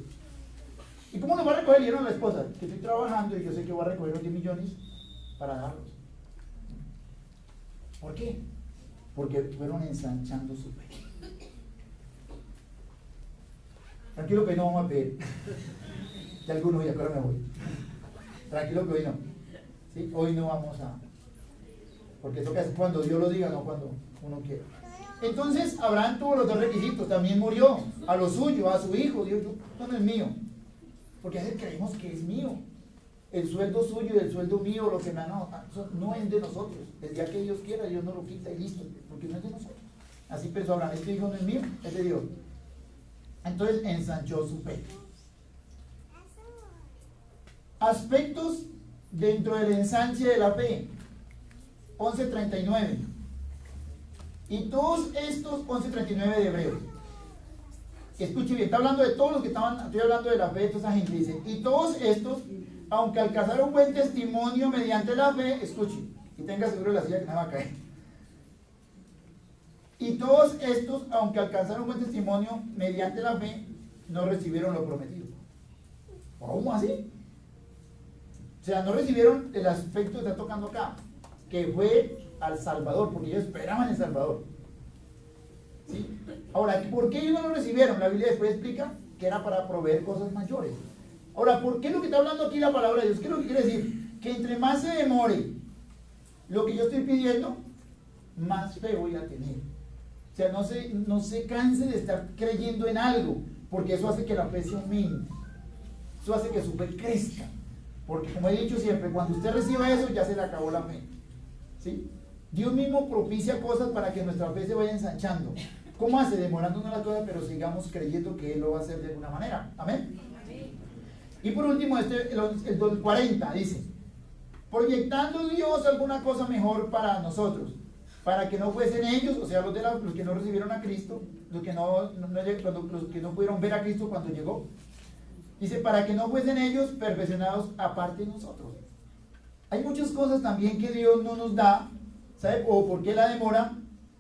¿Y cómo nos va a recoger? Dieron a la esposa, que estoy trabajando y yo sé que voy a recoger los 10 millones para darlos. ¿Por qué? Porque fueron ensanchando su fe. Tranquilo que hoy no vamos a pedir. Ya algunos ya ahora me voy. Tranquilo que hoy no. ¿Sí? Hoy no vamos a. Porque toca es cuando Dios lo diga, no cuando uno quiera. Entonces Abraham tuvo los dos requisitos. También murió a lo suyo, a su hijo. Dios, esto no es mío. Porque a veces creemos que es mío. El sueldo suyo y el sueldo mío, lo que me no es de nosotros. El día que Dios quiera, Dios no lo quita y listo. Porque no es de nosotros. Así pensó Abraham. Este hijo no es mío, es de Dios. Entonces ensanchó su fe. Aspectos dentro del ensanche de la fe. 11:39. Y todos estos, 11:39 de Hebreos. Escuche bien, está hablando de todos los que estaban, estoy hablando de la fe de toda esa gente. Dice, y todos estos, aunque alcanzaron buen testimonio mediante la fe, escuche, y tenga seguro la silla que no va a caer. Y todos estos, aunque alcanzaron buen testimonio mediante la fe, no recibieron lo prometido. ¿Cómo así? O sea, no recibieron el aspecto que está tocando acá, que fue al Salvador, porque ellos esperaban el Salvador. ¿Sí? Ahora, ¿por qué ellos no lo recibieron? La Biblia después explica que era para proveer cosas mayores. Ahora, ¿por qué lo que está hablando aquí la palabra de Dios? ¿Qué es lo que quiere decir? Que entre más se demore lo que yo estoy pidiendo, más fe voy a tener. O sea, no se canse de estar creyendo en algo, porque eso hace que la fe se aumente. Eso hace que su fe crezca. Porque como he dicho siempre, cuando usted reciba eso, ya se le acabó la fe. ¿Sí? Dios mismo propicia cosas para que nuestra fe se vaya ensanchando. ¿Cómo hace? Demorándonos las cosas, pero sigamos creyendo que Él lo va a hacer de alguna manera. ¿Amén? Y por último, el 40 dice, proyectando Dios alguna cosa mejor para nosotros, para que no fuesen ellos, o sea, los que no recibieron a Cristo, los que no pudieron ver a Cristo cuando llegó. Dice, para que no fuesen ellos perfeccionados aparte de nosotros. Hay muchas cosas también que Dios no nos da, ¿sabe? O por qué la demora,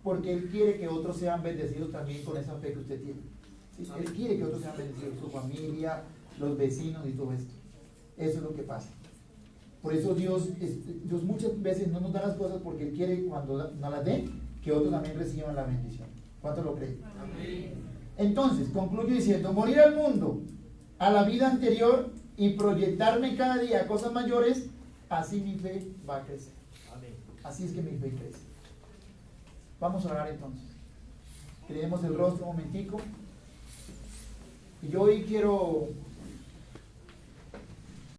porque Él quiere que otros sean bendecidos también con esa fe que usted tiene. ¿Sí? Él quiere que otros sean bendecidos, su familia, los vecinos y todo esto. Eso es lo que pasa. Por eso Dios muchas veces no nos da las cosas porque Él quiere, cuando nos las dé, que otros también reciban la bendición. ¿Cuánto lo creen? Amén. Entonces, concluyo diciendo, morir al mundo, a la vida anterior y proyectarme cada día a cosas mayores, así mi fe va a crecer. Amén. Así es que mi fe crece. Vamos a orar entonces. Creemos el rostro un momentico. Y yo hoy quiero